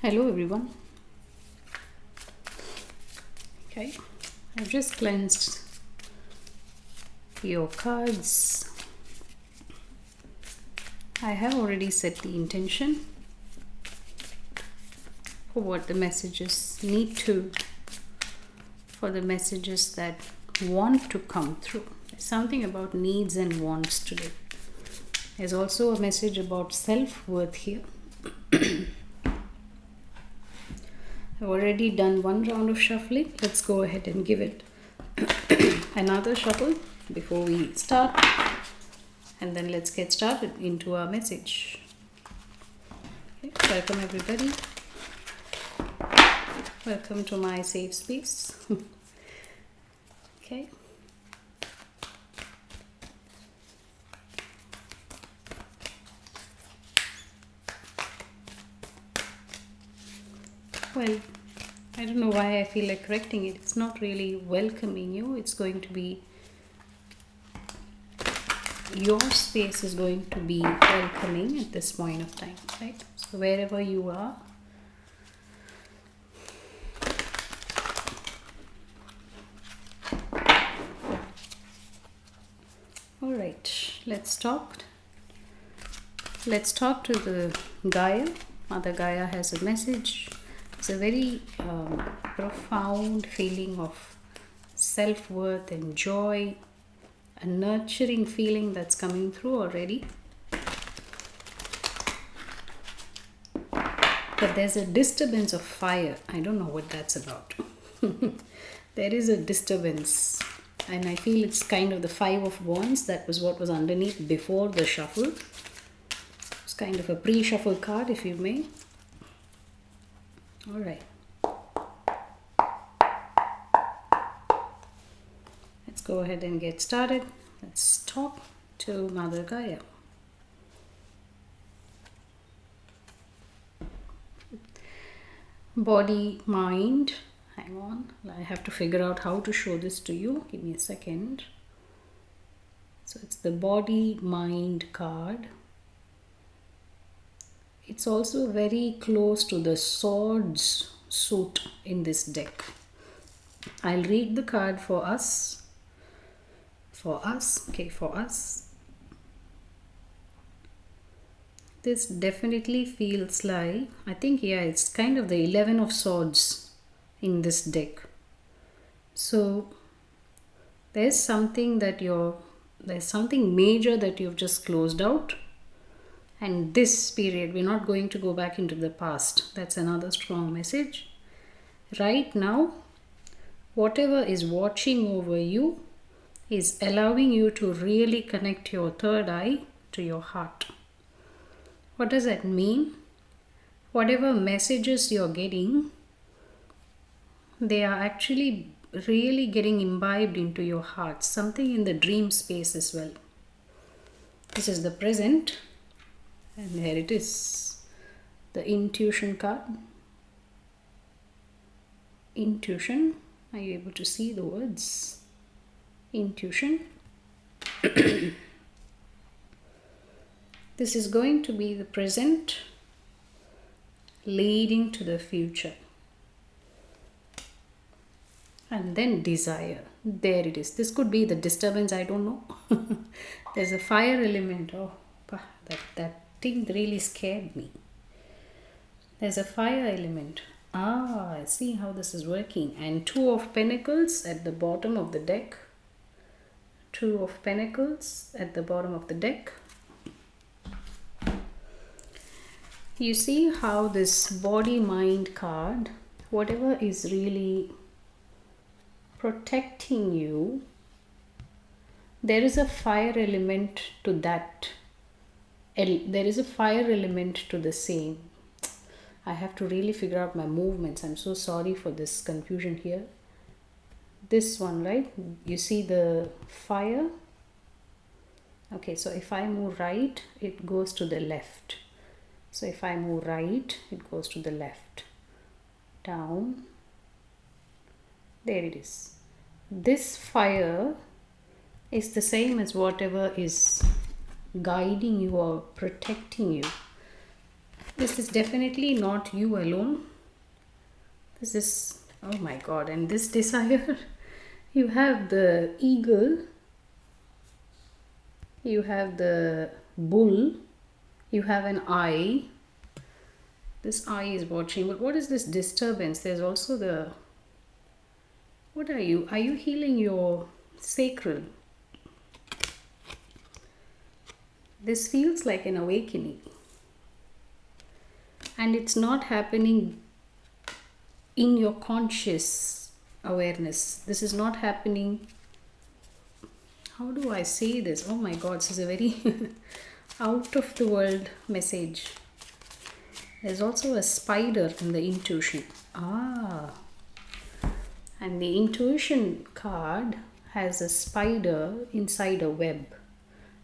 Hello everyone. Okay, I've just cleansed your cards. I have already set the intention for what the messages need to, for the messages that want to come through. There's something about needs and wants today. There's also a message about self-worth here. I've already done one round of shuffling. Let's go ahead and give it another shuffle before we start, and then let's get started into our message. Okay, welcome everybody. Welcome to my safe space. Okay. Well, I don't know why I feel like correcting it. It's not really welcoming you. It's going to be, your space is going to be welcoming at this point of time, right? So wherever you are, all right, let's talk. Let's talk to the Gaia. Mother Gaia has a message. It's a very profound feeling of self-worth and joy, a nurturing feeling that's coming through already. But there's a disturbance of fire. I don't know what that's about. There is a disturbance, and I feel it's kind of the Five of Wands. That was what was underneath before the shuffle. It's kind of a pre-shuffle card, if you may. All right. Let's go ahead and get started. Let's talk to Mother Gaia. Body, mind. Hang on. I have to figure out how to show this to you. Give me a second. So it's the body, mind card. It's also very close to the swords suit in this deck. I'll read the card for us. For us. This definitely feels like, I think, yeah, it's kind of the 11 of Swords in this deck. So there's something major that you've just closed out. And this period, we're not going to go back into the past. That's another strong message. Right now, whatever is watching over you is allowing you to really connect your third eye to your heart. What does that mean? Whatever messages you're getting, they are actually really getting imbibed into your heart. Something in the dream space as well. This is the present. And there it is, the intuition card. Intuition. Are you able to see the words? Intuition. This is going to be the present leading to the future. And then desire. There it is. This could be the disturbance, I don't know. There's a fire element. Oh, that thing really scared me. There's a fire element. I see how this is working. And Two of Pentacles at the bottom of the deck. Two of Pentacles at the bottom of the deck. You see how this body-mind card, whatever is really protecting you, there is a fire element to that. There is a fire element to the same. I have to really figure out my movements. I'm so sorry for this confusion here. This one, right? You see the fire? Okay, so if I move right, it goes to the left. So if I move right, it goes to the left. Down. There it is. This fire is the same as whatever is guiding you or protecting you. This is definitely not you alone. This is, oh my god, and this desire, you have the eagle, you have the bull, you have an eye. This eye is watching, but what is this disturbance? There's also the, what are you? Are you healing your sacral? This feels like an awakening. And it's not happening in your conscious awareness. This is not happening. How do I say this? Oh my god, this is a very out of the world message. There's also a spider in the intuition. And the intuition card has a spider inside a web.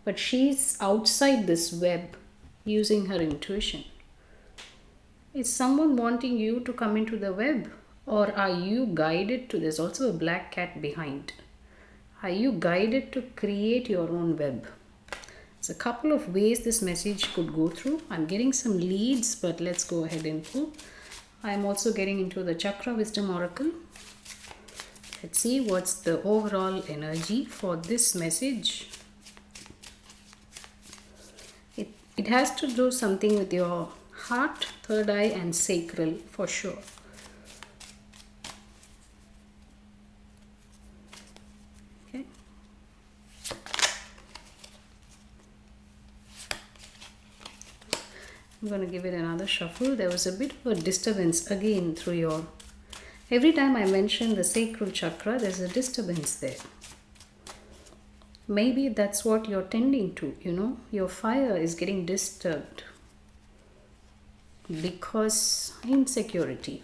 But she's outside this web using her intuition. Is someone wanting you to come into the web? Or are you guided to, there's also a black cat behind. Are you guided to create your own web? There's a couple of ways this message could go through. I'm getting some leads, but let's go ahead and pull. I'm also getting into the Chakra Wisdom Oracle. Let's see what's the overall energy for this message. It has to do something with your heart, third eye and sacral for sure. Okay. I'm going to give it another shuffle. There was a bit of a disturbance again through your... Every time I mention the sacral chakra, there's a disturbance there. Maybe that's what you're tending to, you know. Your fire is getting disturbed. Because insecurity.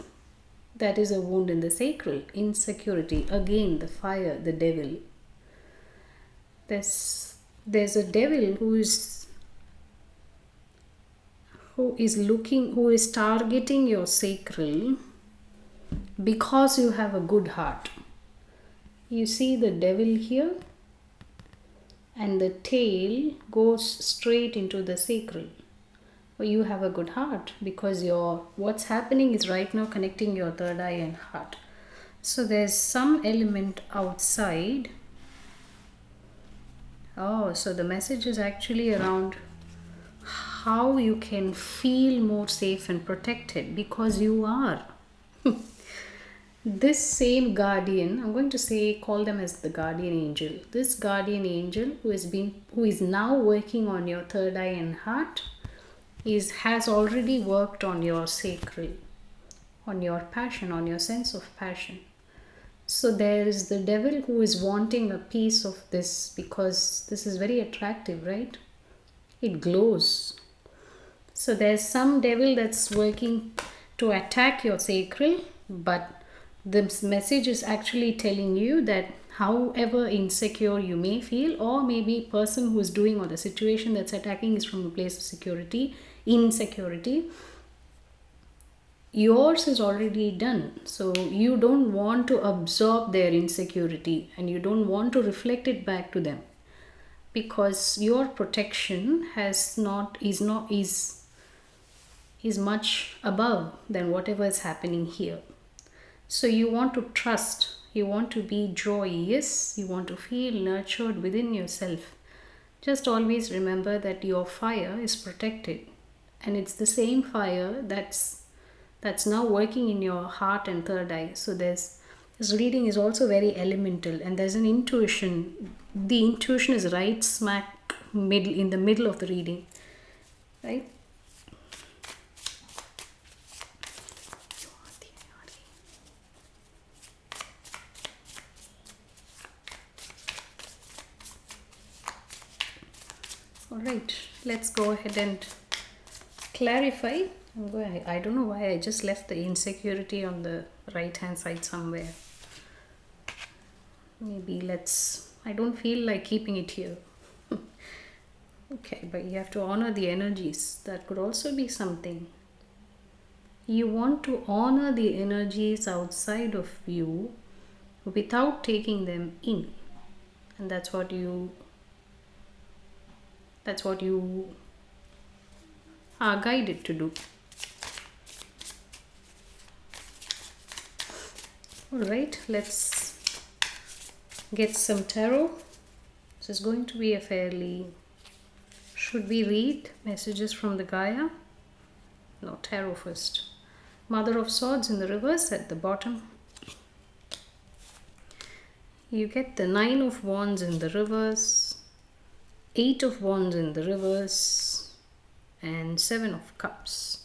That is a wound in the sacral. Insecurity. Again, the fire, the devil. There's a devil who is targeting your sacral because you have a good heart. You see the devil here? And the tail goes straight into the sacral. Well, you have a good heart because what's happening is right now connecting your third eye and heart. So there's some element outside. Oh, so the message is actually around how you can feel more safe and protected because you are. This same guardian, I'm going to call them as the guardian angel. This guardian angel who is now working on your third eye and heart has already worked on your sacral, on your passion, on your sense of passion. So there is the devil who is wanting a piece of this because this is very attractive, right? It glows. So there's some devil that's working to attack your sacral, but this message is actually telling you that however insecure you may feel, or maybe person who is doing or the situation that's attacking is from a place of insecurity, yours is already done. So you don't want to absorb their insecurity and you don't want to reflect it back to them because your protection is much above than whatever is happening here. So you want to trust, you want to be joyous, you want to feel nurtured within yourself. Just always remember that your fire is protected, and it's the same fire that's now working in your heart and third eye. So this reading is also very elemental, and there's an intuition. The intuition is right smack in the middle of the reading, right? Alright, let's go ahead and clarify. I don't know why I just left the insecurity on the right hand side somewhere. Maybe I don't feel like keeping it here. Okay, but you have to honor the energies. That could also be something. You want to honor the energies outside of you without taking them in. And that's what you are guided to do. All right, let's get some tarot. This is going to be a fairly... Should we read messages from the Gaia? No, tarot first. Mother of Swords in the reverse at the bottom. You get the 9 of Wands in the reverse, 8 of Wands in the reverse, and 7 of Cups.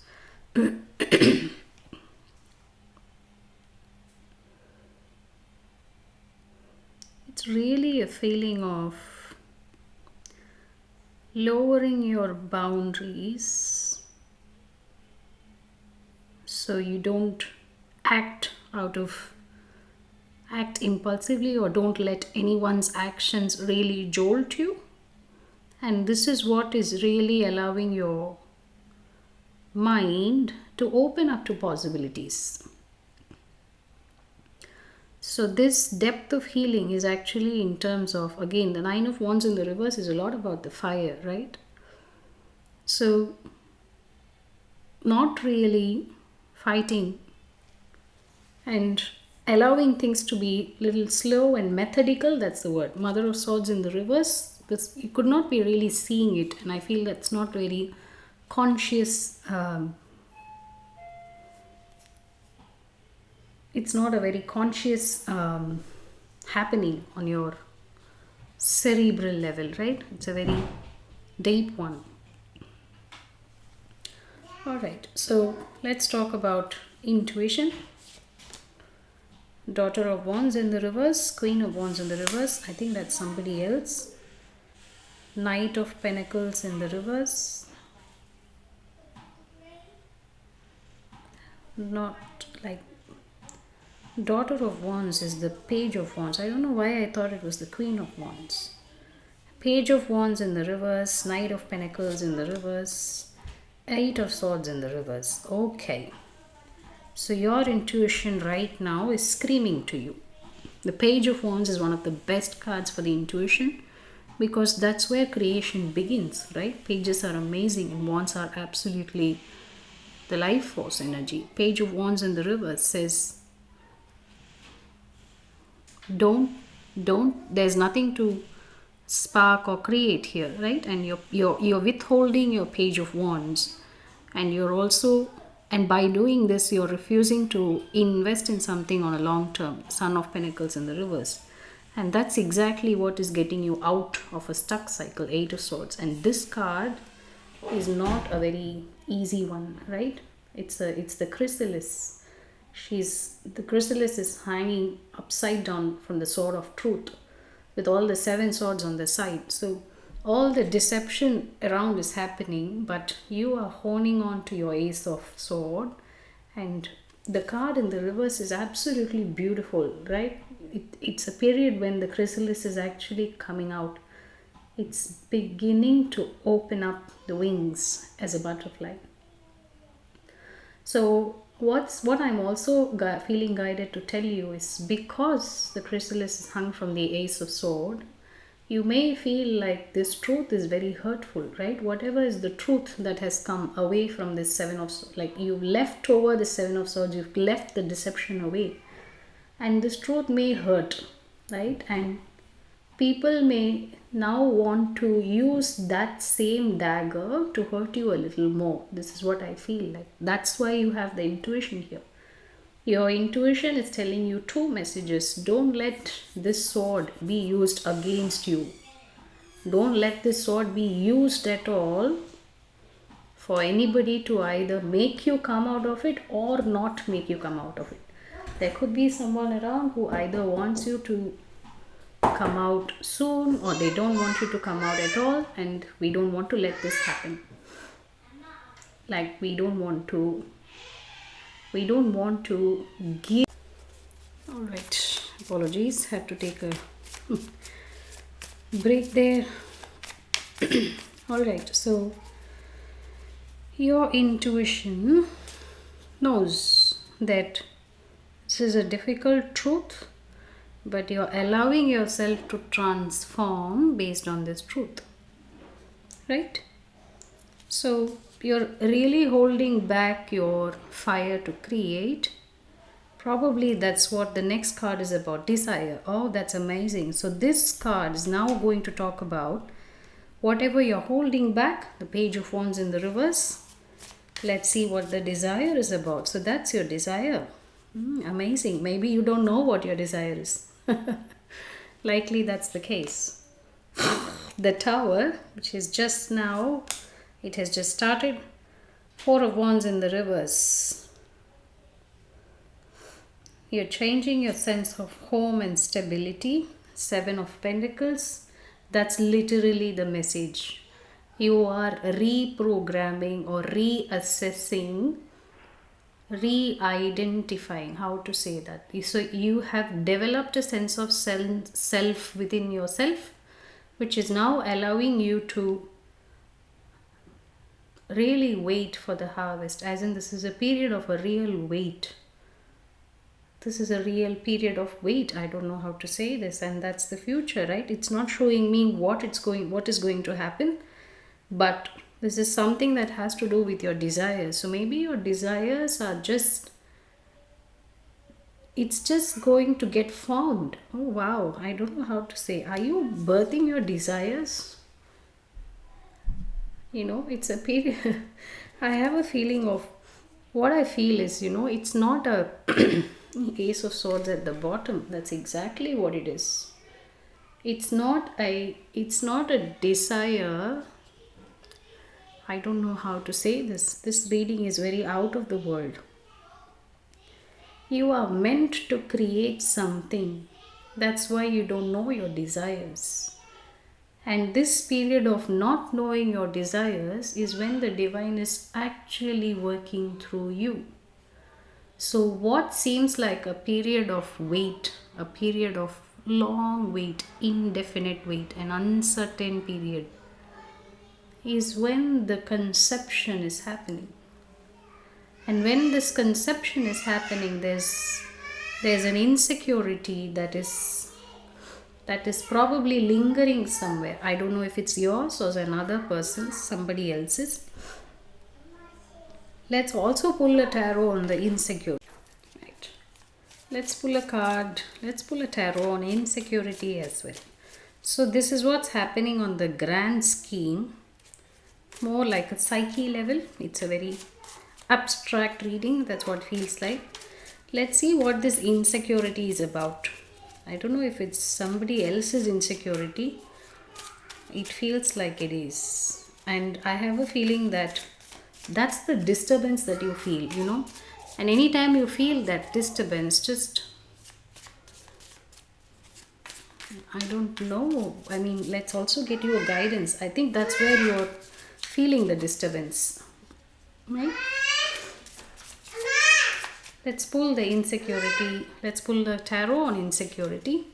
It's really a feeling of lowering your boundaries so you don't act impulsively, or don't let anyone's actions really jolt you. And this is what is really allowing your mind to open up to possibilities. So this depth of healing is actually in terms of, again, the 9 of Wands in the reverse is a lot about the fire, right? So not really fighting and allowing things to be little slow and methodical. That's the word. Mother of Swords in the reverse, this, you could not be really seeing it, and I feel that's not really conscious. It's not a very conscious happening on your cerebral level, right? It's a very deep one. All right, so let's talk about intuition. Daughter of Wands in the reverse, Queen of Wands in the reverse. I think that's somebody else. Knight of Pentacles in the reverse. Not like... Daughter of Wands is the Page of Wands. I don't know why I thought it was the Queen of Wands. Page of Wands in the reverse, Knight of Pentacles in the reverse, 8 of Swords in the reverse. Okay. So your intuition right now is screaming to you. The Page of Wands is one of the best cards for the intuition, because that's where creation begins, right? Pages are amazing and Wands are absolutely the life force energy. Page of Wands in the reverse says, there's nothing to spark or create here, right? And you're withholding your Page of Wands, and you're also, and by doing this you're refusing to invest in something on a long term. Son of Pentacles in the reverse, and that's exactly what is getting you out of a stuck cycle. 8 of Swords, and this card is not a very easy one, right? It's the chrysalis. The chrysalis is hanging upside down from the sword of truth, with all the 7 swords on the side. So all the deception around is happening, but you are honing on to your Ace of Sword, and the card in the reverse is absolutely beautiful, right? It's a period when the chrysalis is actually coming out. It's beginning to open up the wings as a butterfly. So what I'm also feeling guided to tell you is, because the chrysalis is hung from the Ace of Sword, you may feel like this truth is very hurtful, right? Whatever is the truth that has come away from this 7 of Swords, like you've left over the 7 of Swords, you've left the deception away, and this truth may hurt, right? And people may now want to use that same dagger to hurt you a little more. This is what I feel like. That's why you have the intuition here. Your intuition is telling you 2 messages. Don't let this sword be used against you. Don't let this sword be used at all for anybody to either make you come out of it or not make you come out of it. There could be someone around who either wants you to come out soon, or they don't want you to come out at all, and we don't want to let this happen. Like we don't want to give... All right, apologies, had to take a break there. All right, so your intuition knows that this is a difficult truth, but you're allowing yourself to transform based on this truth, right? So you're really holding back your fire to create, Probably that's what the next card is about, desire. Oh, that's amazing. So this card is now going to talk about whatever you're holding back, the Page of Wands in the reverse. Let's see what the desire is about. So that's your desire. Amazing. Maybe you don't know what your desire is. Likely that's the case. The Tower, which is just now, it has just started. Four of Wands in the reverse. You're changing your sense of home and stability. Seven of Pentacles. That's literally the message. You are reprogramming or reassessing, re-identifying, how to say that. So you have developed a sense of self within yourself, which is now allowing you to really wait for the harvest. As in, this is a period of a real wait. This is a real period of wait. I don't know how to say this, and that's the future, right? It's not showing me what is going to happen, but this is something that has to do with your desires. So maybe your desires are it's just going to get formed. Oh wow, I don't know how to say. Are you birthing your desires? It's a period. I have a feeling of what I feel is, it's not a Ace of Swords at the bottom. That's exactly what it is. It's not a desire. I don't know how to say this. This reading is very out of the world. You are meant to create something. That's why you don't know your desires. And this period of not knowing your desires is when the divine is actually working through you. So what seems like a period of wait, a period of long wait, indefinite wait, an uncertain period, is when the conception is happening. And when this conception is happening, there's an insecurity that is probably lingering somewhere. I don't know if it's yours or another person's, somebody else's. Let's also pull a tarot on the insecurity. Right. Let's pull a card. Let's pull a tarot on insecurity as well. So this is what's happening on the grand scheme. More like a psyche level. It's a very abstract reading. That's what it feels like. Let's see what this insecurity is about. I don't know if it's somebody else's insecurity. It feels like it is. And I have a feeling that that's the disturbance that you feel, And anytime you feel that disturbance, just, I don't know. I mean, let's also get you a guidance. I think that's where you're feeling the disturbance. Right? Let's pull the insecurity. Let's pull the tarot on insecurity.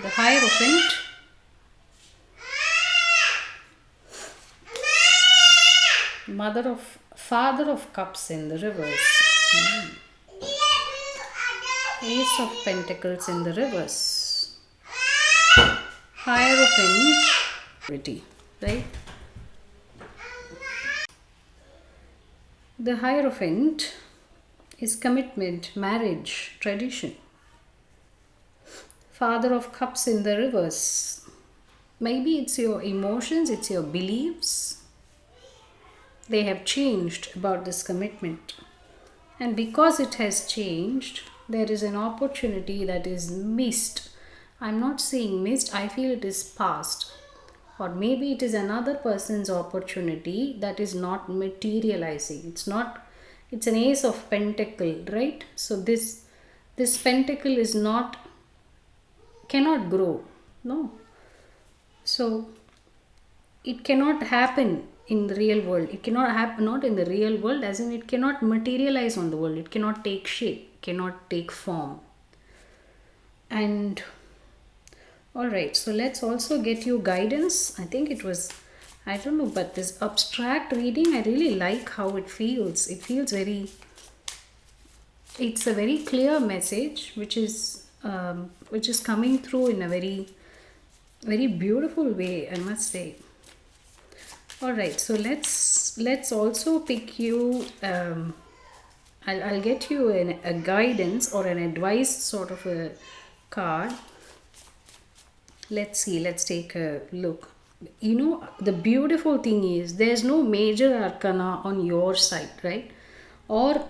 The Hierophant. Father of Cups in the reverse. Ace of Pentacles in the reverse. Hierophant. Right? The Hierophant is commitment, marriage, tradition. Father of Cups in the reverse. Maybe it's your emotions, it's your beliefs. They have changed about this commitment. And because it has changed, there is an opportunity that is missed. I'm not saying missed, I feel it is past. Or maybe it is another person's opportunity that is not materializing. It's an Ace of Pentacle, right? So this pentacle cannot grow. No. So it cannot happen in the real world. It cannot happen, not in the real world, as in it cannot materialize on the world. It cannot take shape, cannot take form. And alright, so let's also get you guidance. I think it was, I don't know, but this abstract reading, I really like how it feels. It feels it's a very clear message which is coming through in a very, very beautiful way, I must say. Alright, so let's also pick you I'll get you a guidance or an advice sort of a card. Let's see, let's take a look. You know, the beautiful thing is there's no major arcana on your side, right? Or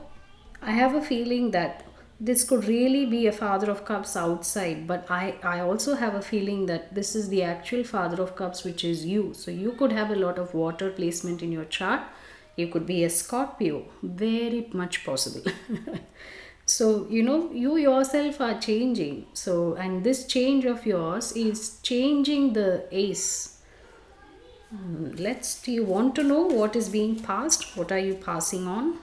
I have a feeling that this could really be a Father of Cups outside, but I also have a feeling that this is the actual Father of Cups, which is you. So you could have a lot of water placement in your chart. You could be a Scorpio, very much possible. So, you know, you yourself are changing. So, and this change of yours is changing the ace. Do you want to know what is being passed? What are you passing on?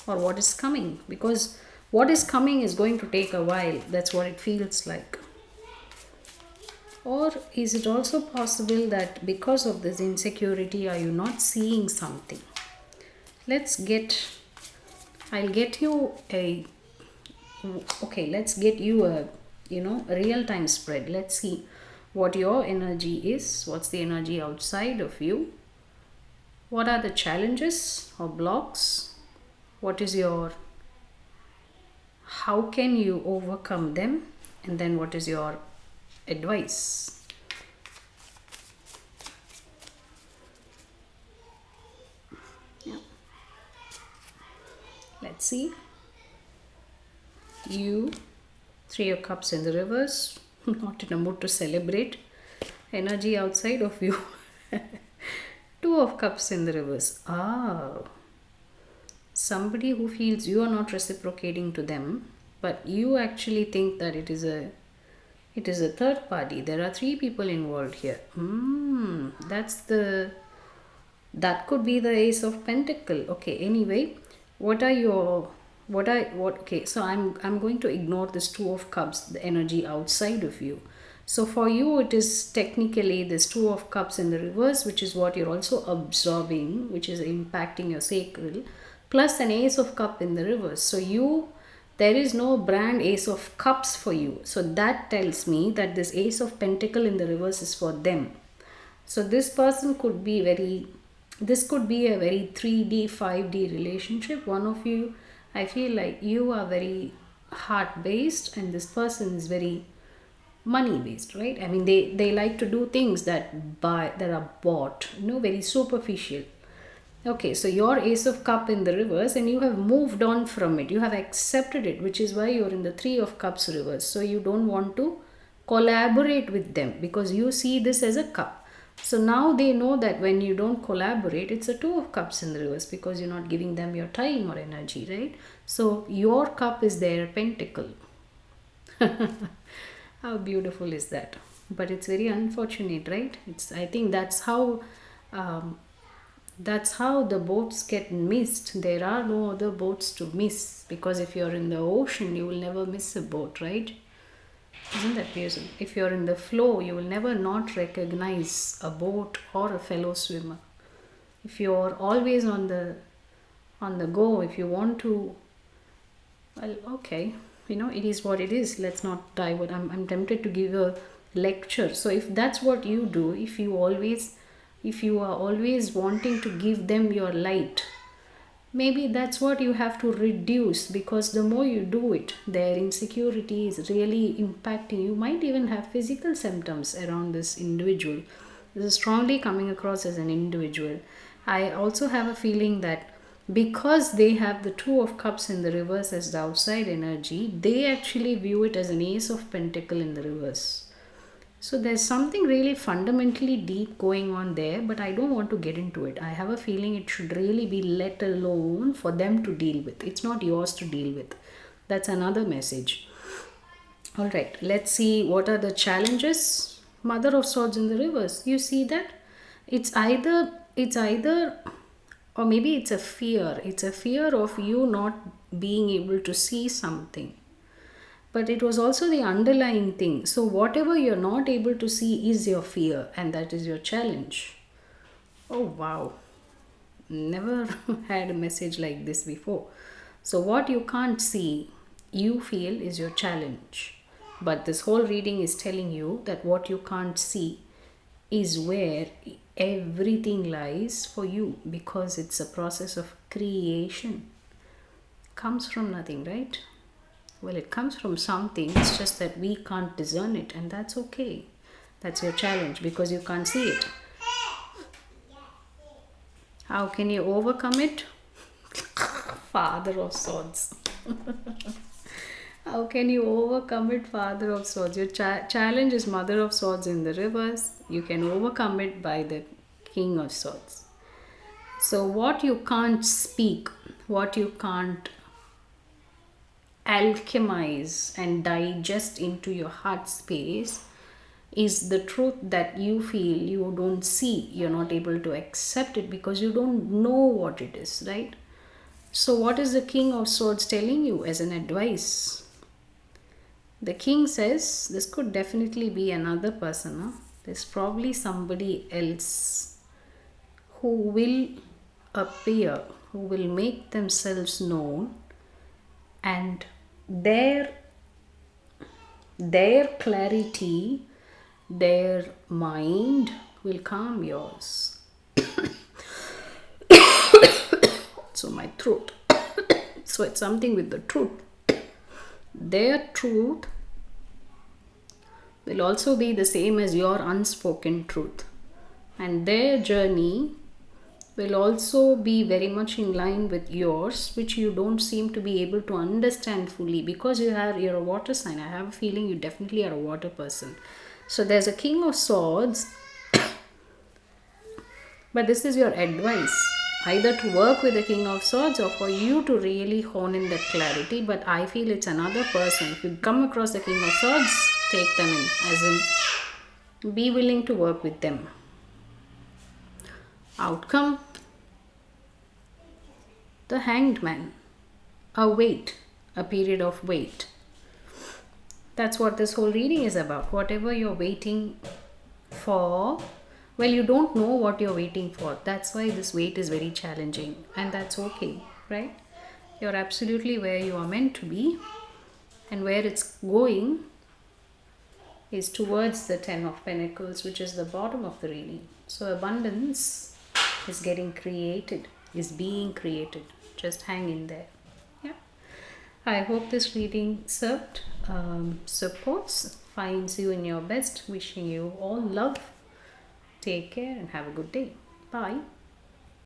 Or what is coming? Because what is coming is going to take a while. That's what it feels like. Or is it also possible that because of this insecurity, are you not seeing something? I'll get you a, okay, let's get you a, a real-time spread. Let's see what your energy is. What's the energy outside of you? What are the challenges or blocks? What is your, how can you overcome them? And then what is your advice? Yeah. Let's see. You, Three of Cups in the reverse, not in a mood to celebrate. Energy outside of you. Two of Cups in the reverse. Somebody who feels you are not reciprocating to them, but you actually think that it is a third party. There are three people involved here. That could be the Ace of Pentacle. Okay, anyway, okay, so I'm going to ignore this Two of Cups, the energy outside of you. So for you, it is technically this Two of Cups in the reverse, which is what you're also absorbing, which is impacting your sacral, plus an Ace of Cup in the reverse. So there is no brand Ace of Cups for you. So that tells me that this Ace of Pentacle in the reverse is for them. So this person could be this could be a very 3D, 5D relationship. One of you, I feel like you are very heart based and this person is very money based, right? I mean, they like to do things that are bought, very superficial. Okay, so your Ace of Cup in the reverse and you have moved on from it. You have accepted it, which is why you're in the Three of Cups reverse. So you don't want to collaborate with them because you see this as a cup. So now they know that when you don't collaborate, it's a Two of Cups in the reverse because you're not giving them your time or energy, right? So your cup is their pentacle. How beautiful is that? But it's very unfortunate, right? I think um, that's how the boats get missed. There are no other boats to miss because if you're in the ocean, you will never miss a boat, right? Isn't that beautiful? If you're in the flow, you will never not recognize a boat or a fellow swimmer. If you're always on the go, if you want to, well, okay, it is what it is. Let's not divert. I'm tempted to give a lecture. So if that's what you do, if you are always wanting to give them your light, maybe that's what you have to reduce because the more you do it, their insecurity is really impacting. You might even have physical symptoms around this individual. This is strongly coming across as an individual. I also have a feeling that because they have the Two of Cups in the reverse as the outside energy, they actually view it as an Ace of Pentacle in the reverse. So there's something really fundamentally deep going on there, but I don't want to get into it. I have a feeling it should really be let alone for them to deal with. It's not yours to deal with. That's another message. All right, let's see what are the challenges. Mother of Swords in the reverse. You see that? It's either or maybe it's a fear. It's a fear of you not being able to see something. But it was also the underlying thing. So whatever you're not able to see is your fear and that is your challenge. Oh wow. Never had a message like this before. So what you can't see, you feel is your challenge. But this whole reading is telling you that what you can't see is where everything lies for you because it's a process of creation. comes from nothing, right? Well, it comes from something, it's just that we can't discern it, and that's okay. That's your challenge because you can't see it. How can you overcome it? Father of Swords. How can you overcome it, Father of Swords? Your challenge is Mother of Swords in the reverse. You can overcome it by the King of Swords. So, what you can't speak, what you can't alchemize and digest into your heart space, is the truth that you feel you don't see. You're not able to accept it because you don't know what it is, right? So, what is the King of Swords telling you as an advice? The king says this could definitely be another person. Huh? There's probably somebody else who will appear, who will make themselves known, and their clarity, their mind will calm yours. So my throat. So it's something with the truth. Their truth will also be the same as your unspoken truth, and their journey will also be very much in line with yours, which you don't seem to be able to understand fully because you're a water sign. I have a feeling you definitely are a water person. So there's a King of Swords, but this is your advice, either to work with the King of Swords or for you to really hone in that clarity. But I feel it's another person. If you come across the King of Swords, take them in, as in be willing to work with them. Outcome: the Hanged Man. A period of wait. That's what this whole reading is about. Whatever you're waiting for, well, you don't know what you're waiting for. That's why this wait is very challenging, and that's okay, right? You're absolutely where you are meant to be, and where it's going is towards the Ten of Pentacles, which is the bottom of the reading. So abundance is getting created, is being created. Just hang in there. Yeah. I hope this reading served, supports, finds you in your best. Wishing you all love. Take care and have a good day. Bye.